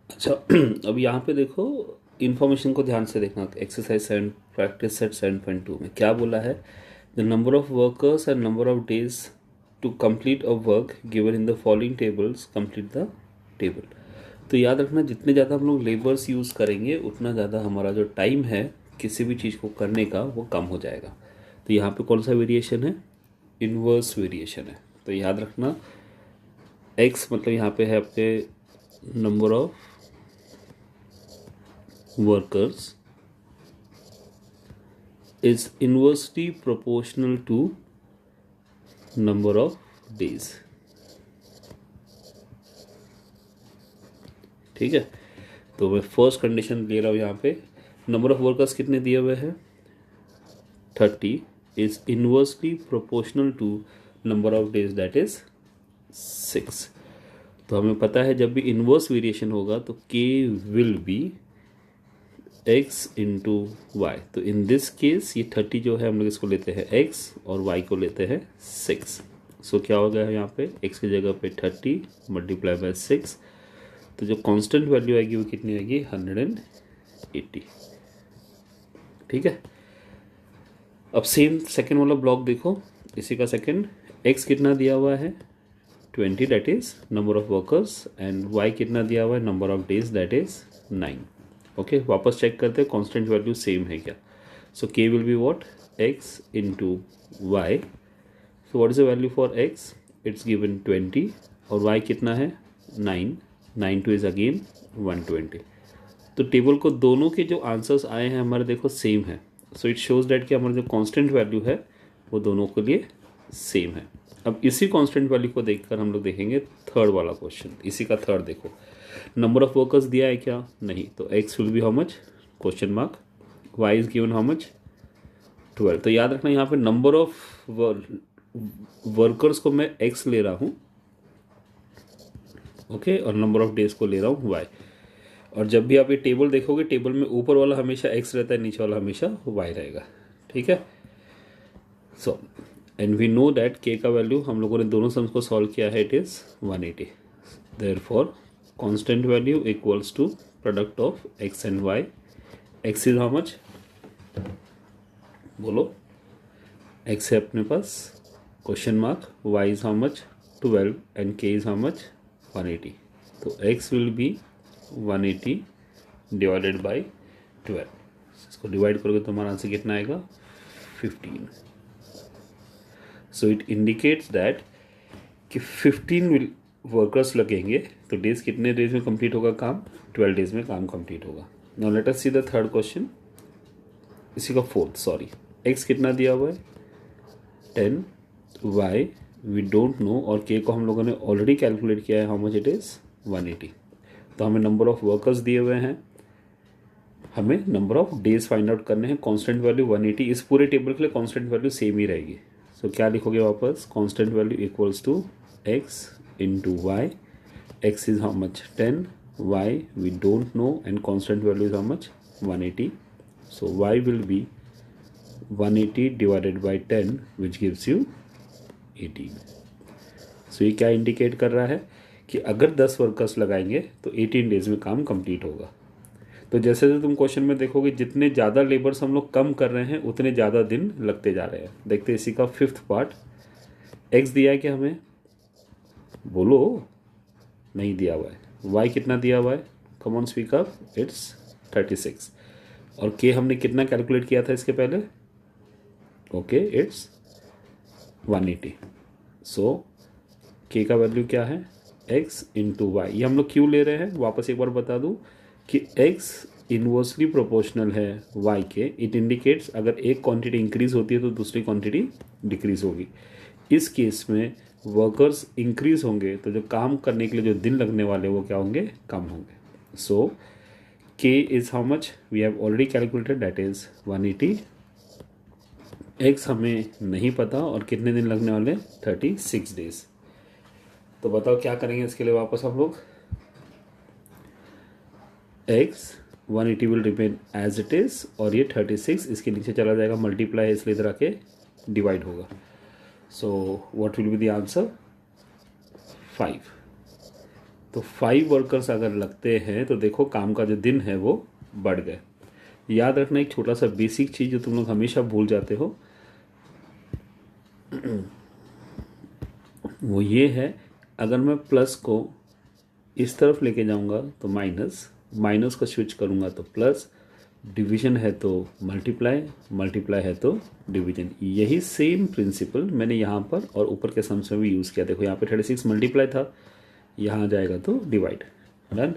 अच्छा अब यहाँ पे देखो, इन्फॉर्मेशन को ध्यान से देखना। एक्सरसाइज 7 प्रैक्टिस सेट 7.2 में क्या बोला है? The number of workers and number of days to complete a work given in the following tables complete the table. तो याद रखना, जितने ज़्यादा हम लोग लेबर्स यूज़ करेंगे उतना ज़्यादा हमारा जो टाइम है किसी भी चीज़ को करने का वो कम हो जाएगा। तो यहाँ पे कौन सा वेरिएशन है? इन्वर्स वेरिएशन है। तो याद रखना, एक्स मतलब यहाँ पे है आपके number of workers is inversely proportional to number of days। ठीक है, तो मैं फर्स्ट कंडीशन ले रहा हूँ यहाँ पे। नंबर ऑफ वर्कर्स कितने दिए हुए हैं? 30 is inversely proportional to number of days that is 6। तो हमें पता है जब भी इनवर्स वेरिएशन होगा तो k will be x into Y. तो इन दिस केस ये 30 जो है हम लोग इसको लेते हैं x और y को लेते हैं 6। सो क्या हो गया यहाँ पे? x की जगह पे 30 मल्टीप्लाई बाय 6। तो जो कांस्टेंट वैल्यू आएगी वो कितनी आएगी? 180। ठीक है, अब सेम सेकेंड वाला ब्लॉक देखो। इसी का सेकेंड, x कितना दिया हुआ है? 20 that is number of workers, and y कितना दिया हुआ है? Number of days that is 9। Okay, वापस चेक करते हैं कांस्टेंट वैल्यू सेम है क्या। So k will be what? x into Y. So what is the value for x? It's given 20 और y कितना है? 9। 9 टू इज अगेन 120। तो table को दोनों के जो आंसर्स आए हैं हमारे देखो सेम है। सो इट शोज दैट कि हमारा जो कांस्टेंट वैल्यू है वो दोनों के लिए सेम है। अब इसी कांस्टेंट वैल्यू को देखकर हम लोग देखेंगे थर्ड वाला क्वेश्चन। इसी का थर्ड देखो, नंबर ऑफ वर्कर्स दिया है क्या? नहीं। तो x will B how much? Question mark. y is given how much? 12। तो याद रखना यहाँ पे नंबर ऑफ वर्कर्स को मैं x ले रहा हूँ, ओके, और नंबर ऑफ डेज को ले रहा हूँ y। और जब भी आप ये टेबल देखोगे, टेबल में ऊपर वाला हमेशा x रहता है, नीचे वाला हमेशा y रहेगा। ठीक है, so and we know that k का वैल्यू हम लोगों ने दोनों सम्स को सॉल्व किया है, it is 180। Therefore constant value equals to product of x and y। x is how much? बोलो, x है अपने पास question mark, y is how much? 12 and k is how much? 180। तो x will be 180 divided by 12। इसको divide करोगे तो हमारा answer कितना आएगा? 15। सो इट इंडिकेट्स दैट कि 15 वर्कर्स लगेंगे। तो डेज कितने डेज में कंप्लीट होगा काम? 12 डेज में काम कंप्लीट होगा। Now let us see the third question, इसी का फोर्थ। सॉरी, x कितना दिया हुआ है? 10, y वी डोंट नो, और k को हम लोगों ने ऑलरेडी कैलकुलेट किया है, हाउ मच इट इज़? 180। तो हमें नंबर ऑफ वर्कर्स दिए हुए हैं, हमें number of days find out करने हैं। कांस्टेंट वैल्यू 180, इस पूरे टेबल के लिए कांस्टेंट वैल्यू सेम ही रहेगी। सो क्या लिखोगे वापस? Constant value equals to x into Y. x is how much? 10, y we don't know, and constant value is how much? 180। So y will be 180 divided by 10 which gives you 18। So ये क्या indicate कर रहा है कि अगर 10 workers लगाएंगे तो 18 days में काम कंप्लीट होगा। तो जैसे जैसे तुम क्वेश्चन में देखोगे, जितने ज़्यादा लेबर्स हम लोग कम कर रहे हैं उतने ज़्यादा दिन लगते जा रहे हैं। देखते इसी का फिफ्थ पार्ट। x दिया है कि हमें? बोलो, नहीं दिया हुआ है। y कितना दिया हुआ है? Come on speak up. It's 36। और k हमने कितना कैलकुलेट किया था इसके पहले? Okay, it's 180। सो k का वैल्यू क्या है? x into Y. ये हम लोग क्यों ले रहे हैं वापस एक बार बता दूं कि x इन्वर्सली प्रोपोर्शनल है y के। इट इंडिकेट्स अगर एक क्वांटिटी इंक्रीज होती है तो दूसरी क्वांटिटी डिक्रीज होगी। इस केस में वर्कर्स इंक्रीज होंगे तो जो काम करने के लिए जो दिन लगने वाले वो क्या होंगे? कम होंगे। So k is how much? We have already calculated, that is 180। x हमें नहीं पता, और कितने दिन लगने वाले? 36 डेज। तो बताओ क्या करेंगे इसके लिए वापस हम लोग? x 180 will remain as it is, और ये 36 इसके नीचे चला जाएगा, मल्टीप्लाई है इसलिए इधर आके डिवाइड होगा। So what will be the answer? 5। तो 5 वर्कर्स अगर लगते हैं तो देखो काम का जो दिन है वो बढ़ गए। याद रखना एक छोटा सा बेसिक चीज़ जो तुम लोग हमेशा भूल जाते हो, वो ये है, अगर मैं प्लस को इस तरफ लेके जाऊंगा तो माइनस, माइनस को स्विच करूंगा तो प्लस, डिवीजन है तो मल्टीप्लाई, मल्टीप्लाई है तो डिवीजन। यही सेम प्रिंसिपल मैंने यहाँ पर और ऊपर के सम्स में भी यूज़ किया। देखो यहाँ पे 36 मल्टीप्लाई था, यहाँ आ जाएगा तो डिवाइड। डन।